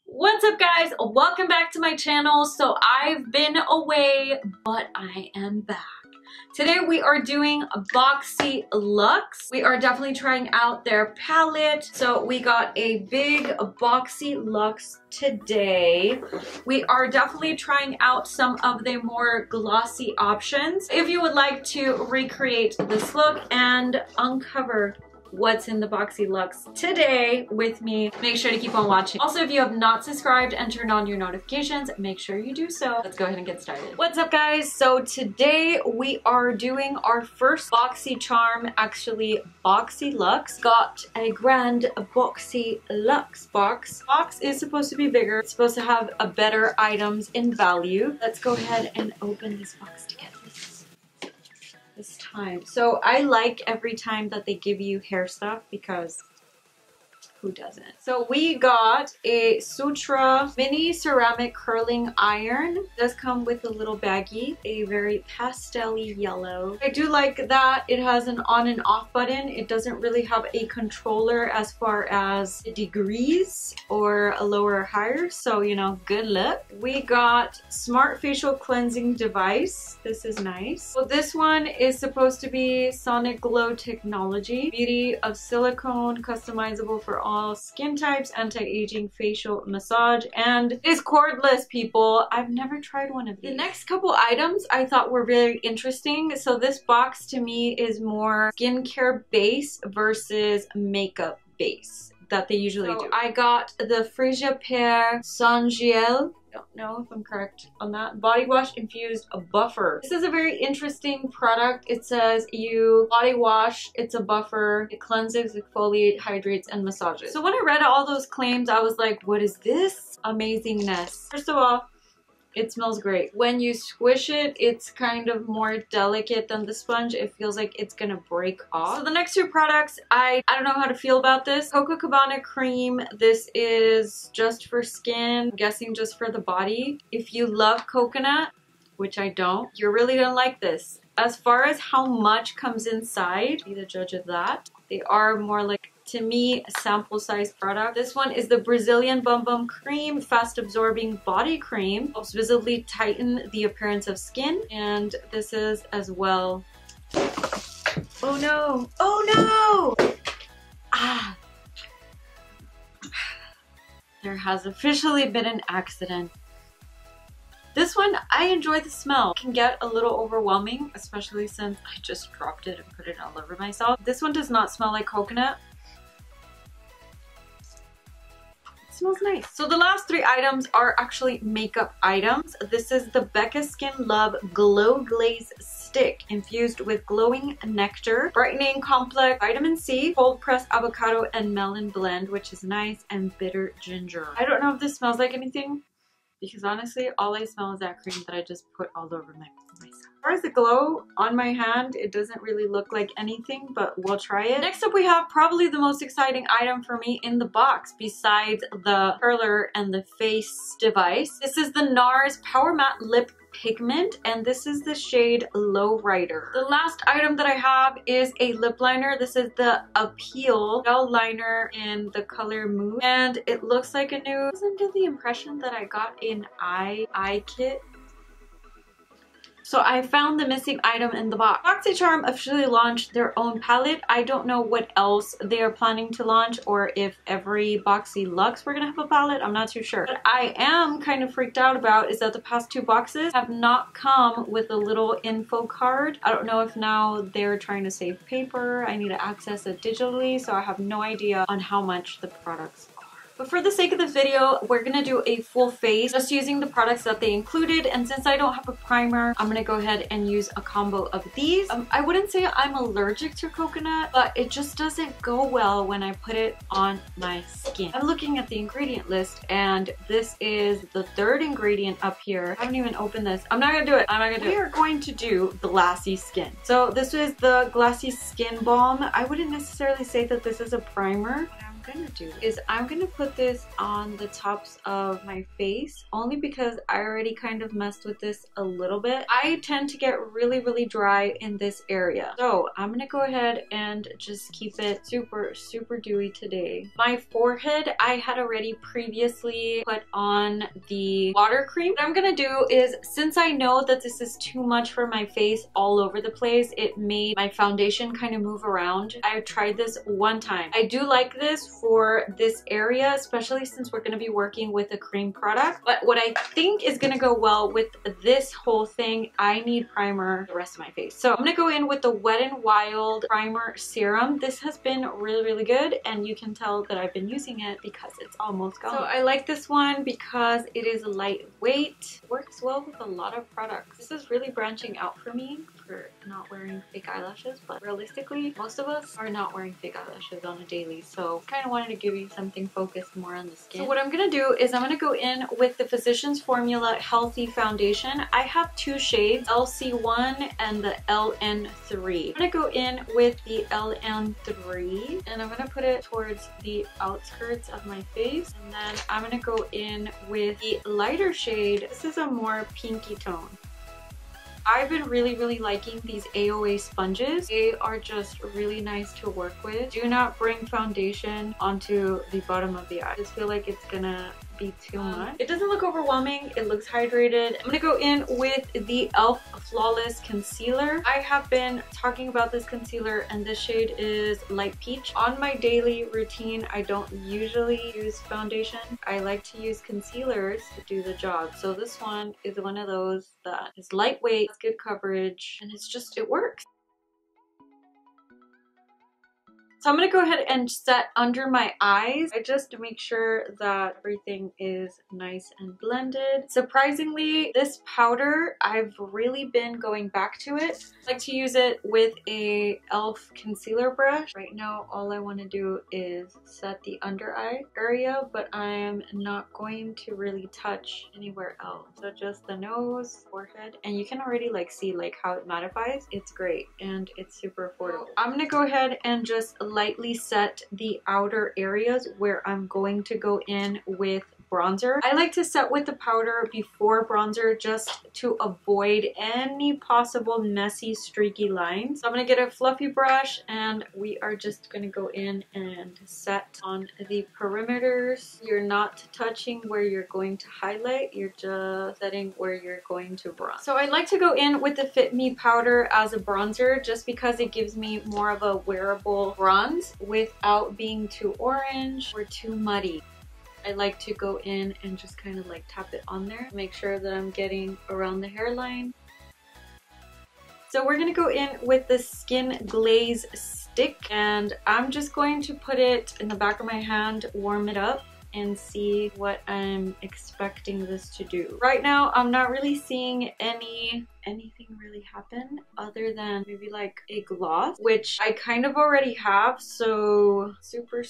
What's up guys? Welcome back to my channel. So I've been away, but I am back. Today we are doing Boxyluxe. We are definitely trying out their palette. So we got a big Boxyluxe today. We are definitely trying out some of the more glossy options. If you would like to recreate this look and uncover what's in the Boxyluxe today with me, make sure to keep on watching. Also, if you have not subscribed and turned on your notifications, make sure you do so. Let's go ahead and get started. What's up guys? So today we are doing our first BoxyCharm, actually Boxyluxe. Got a grand Boxyluxe box. Box is supposed to be bigger. It's supposed to have a better items in value. Let's go ahead and open this box together this time. So I like every time that they give you hair stuff because who doesn't? So we got a Sutra mini ceramic curling iron. It does come with a little baggie, a very pastel-y yellow. I do like that it has an on and off button. It doesn't really have a controller as far as the degrees or a lower or higher, so you know, good luck. We got smart facial cleansing device. This is nice. So this one is supposed to be Sonic Glow technology, beauty of silicone, customizable for all skin types, anti-aging facial massage, and is cordless, people. I've never tried one of these. The next couple items I thought were very interesting. So this box to me is more skincare base versus makeup base that they usually do. I got the Frisia Pear Spongelle. Don't know if I'm correct on that. Body wash infused buffer. This is a very interesting product. It says you body wash, it's a buffer, it cleanses, exfoliates, hydrates, and massages. So when I read all those claims, I was like, what is this amazingness? First of all, it smells great. When you squish it, it's kind of more delicate than the sponge. It feels like it's gonna break off. So the next two products, I don't know how to feel about this. Coco Cabana cream. This is just for skin. I'm guessing just for the body. If you love coconut, which I don't, you're really gonna like this. As far as how much comes inside, be the judge of that. They are more like, to me, a sample size product. This one is the Brazilian Bum Bum Cream, fast absorbing body cream. Helps visibly tighten the appearance of skin. And this is as well. Oh no! Oh no! Ah! There has officially been an accident. This one, I enjoy the smell. It can get a little overwhelming, especially since I just dropped it and put it all over myself. This one does not smell like coconut. Smells nice. So the last three items are actually makeup items. This is the Becca Skin Love Glow Glaze Stick infused with glowing nectar, brightening complex vitamin C, cold pressed avocado and melon blend, which is nice, and bitter ginger. I don't know if this smells like anything because honestly all I smell is that cream that I just put all over myself. As far as the glow on my hand, it doesn't really look like anything, but we'll try it. Next up we have probably the most exciting item for me in the box besides the curler and the face device. This is the Nars Power Matte Lip Pigment, and this is the shade Low Rider. The last item that I have is a lip liner. This is the Appeal gel liner in the color Mood, and it looks like a nude. It doesn't give the impression that I got in eye kit. So I found the missing item in the box. BoxyCharm officially launched their own palette. I don't know what else they are planning to launch, or if every Boxyluxe we're gonna have a palette. I'm not too sure. What I am kind of freaked out about is that the past two boxes have not come with a little info card. I don't know if now they're trying to save paper. I need to access it digitally, so I have no idea on how much the products are. But for the sake of the video, we're gonna do a full face just using the products that they included. And since I don't have a primer, I'm gonna go ahead and use a combo of these. I wouldn't say I'm allergic to coconut, but it just doesn't go well when I put it on my skin. I'm looking at the ingredient list and this is the third ingredient up here. I haven't even opened this. I'm not gonna do it. I'm not gonna do it. We are going to do glassy skin. So this is the glassy skin balm. I wouldn't necessarily say that this is a primer. I'm gonna do is I'm gonna put this on the tops of my face, only because I already kind of messed with this a little bit. I tend to get really dry in this area. So I'm gonna go ahead and just keep it super dewy today. My forehead, I had already previously put on the water cream. What I'm gonna do is, since I know that this is too much for my face all over the place, it made my foundation kind of move around. I tried this one time. I do like this for this area, especially since we're gonna be working with a cream product. But what I think is gonna go well with this whole thing, I need primer the rest of my face. So I'm gonna go in with the Wet n Wild Primer Serum. This has been really good, and you can tell that I've been using it because it's almost gone. So I like this one because it is lightweight. It works well with a lot of products. This is really branching out for me for not wearing fake eyelashes, but realistically, most of us are not wearing fake eyelashes on a daily, so kind of wanted to give you something focused more on the skin. So what I'm gonna do is I'm gonna go in with the Physicians Formula Healthy Foundation. I have two shades, LC1 and the LN3. I'm gonna go in with the LN3 and I'm gonna put it towards the outskirts of my face, and then I'm gonna go in with the lighter shade. This is a more pinky tone. I've been really liking these AOA sponges. They are just really nice to work with. Do not bring foundation onto the bottom of the eye. I just feel like it's gonna be too much. It doesn't look overwhelming. It looks hydrated. I'm gonna go in with the e.l.f. Flawless Concealer. I have been talking about this concealer, and this shade is Light Peach. On my daily routine, I don't usually use foundation. I like to use concealers to do the job. So this one is one of those that is lightweight, it's good coverage, and it works. So I'm gonna go ahead and set under my eyes. I just make sure that everything is nice and blended. Surprisingly, this powder, I've really been going back to it. I like to use it with a e.l.f. concealer brush. Right now, all I wanna do is set the under eye area, but I'm not going to really touch anywhere else. So just the nose, forehead, and you can already see how it mattifies. It's great, and it's super affordable. I'm gonna go ahead and just lightly set the outer areas where I'm going to go in with bronzer. I like to set with the powder before bronzer just to avoid any possible messy streaky lines. So I'm gonna get a fluffy brush and we are just gonna go in and set on the perimeters. You're not touching where you're going to highlight, you're just setting where you're going to bronze. So I like to go in with the Fit Me powder as a bronzer just because it gives me more of a wearable bronze without being too orange or too muddy. I like to go in and just kind of tap it on there. Make sure that I'm getting around the hairline. So we're gonna go in with the Skin Glaze stick, and I'm just going to put it in the back of my hand, warm it up, and see what I'm expecting this to do. Right now, I'm not really seeing anything really happen other than maybe a gloss, which I kind of already have. So super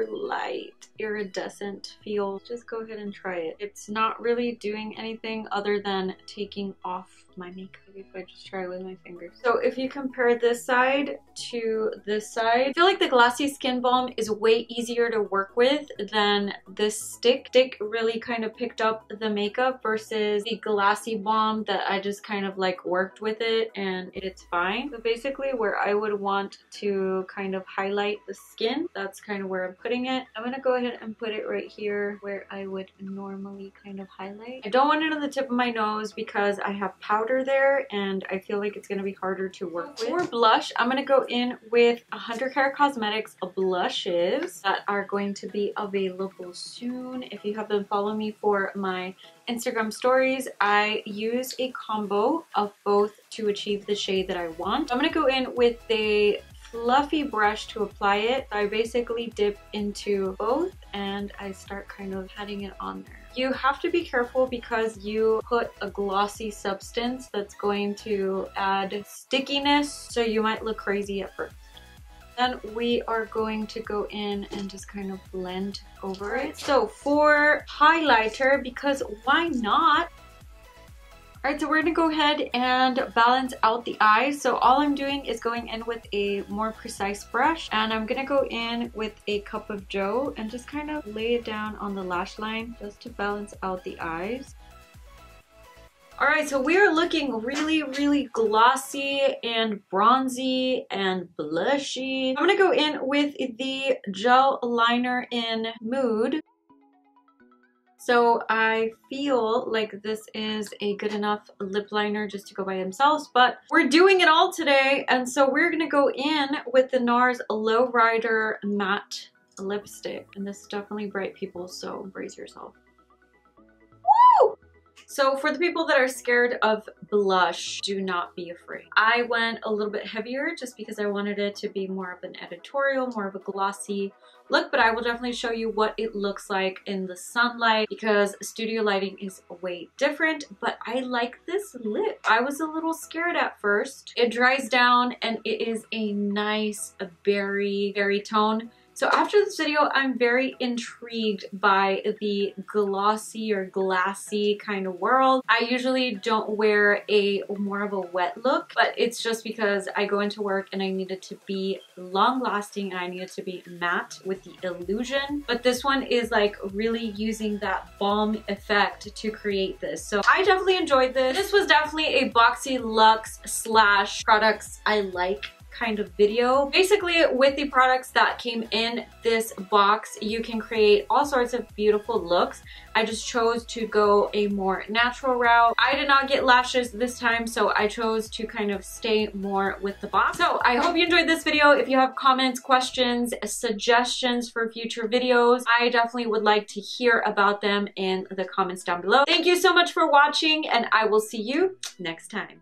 light iridescent feel. Just go ahead and try it. It's not really doing anything other than taking off my makeup. Maybe if I just try it with my fingers. So if you compare this side to this side, I feel like the Glassy Skin Balm is way easier to work with than this stick. Stick really kind of picked up the makeup versus the Glassy Balm that I just kind of worked with it and it's fine. So basically where I would want to kind of highlight the skin, that's kind of where I'm putting it. I'm gonna go ahead and put it right here where I would normally kind of highlight. I don't want it on the tip of my nose because I have powder there and I feel like it's gonna be harder to work with. For blush, I'm gonna go in with 100 Care Cosmetics blushes that are going to be available soon. If you have been following me for my Instagram stories, I use a combo of both to achieve the shade that I want. I'm gonna go in with a fluffy brush to apply it. I basically dip into both and I start kind of patting it on there. You have to be careful because you put a glossy substance that's going to add stickiness, so you might look crazy at first. Then we are going to go in and just kind of blend over it. So for highlighter, because why not? Alright, so we're gonna go ahead and balance out the eyes. So all I'm doing is going in with a more precise brush, and I'm gonna go in with a cup of Joe and just kind of lay it down on the lash line just to balance out the eyes. Alright, so we are looking really, really glossy and bronzy and blushy. I'm gonna go in with the gel liner in Mood. So I feel like this is a good enough lip liner just to go by themselves, but we're doing it all today. And so we're gonna go in with the Nars Lowrider Matte Lipstick. And this is definitely bright, people, so brace yourself. Woo! So for the people that are scared of blush, do not be afraid. I went a little bit heavier just because I wanted it to be more of an editorial, more of a glossy look, but I will definitely show you what it looks like in the sunlight because studio lighting is way different, but I like this lip. I was a little scared at first. It dries down and it is a nice berry tone. So after this video, I'm very intrigued by the glossy or glassy kind of world. I usually don't wear a more of a wet look, but it's just because I go into work and I need it to be long lasting and I need it to be matte with the illusion. But this one is like really using that balm effect to create this. So I definitely enjoyed this. This was definitely a Boxyluxe slash products I like kind of video. Basically, with the products that came in this box, you can create all sorts of beautiful looks. I just chose to go a more natural route. I did not get lashes this time, so I chose to kind of stay more with the box. So I hope you enjoyed this video. If you have comments, questions, suggestions for future videos, I definitely would like to hear about them in the comments down below. Thank you so much for watching, and I will see you next time.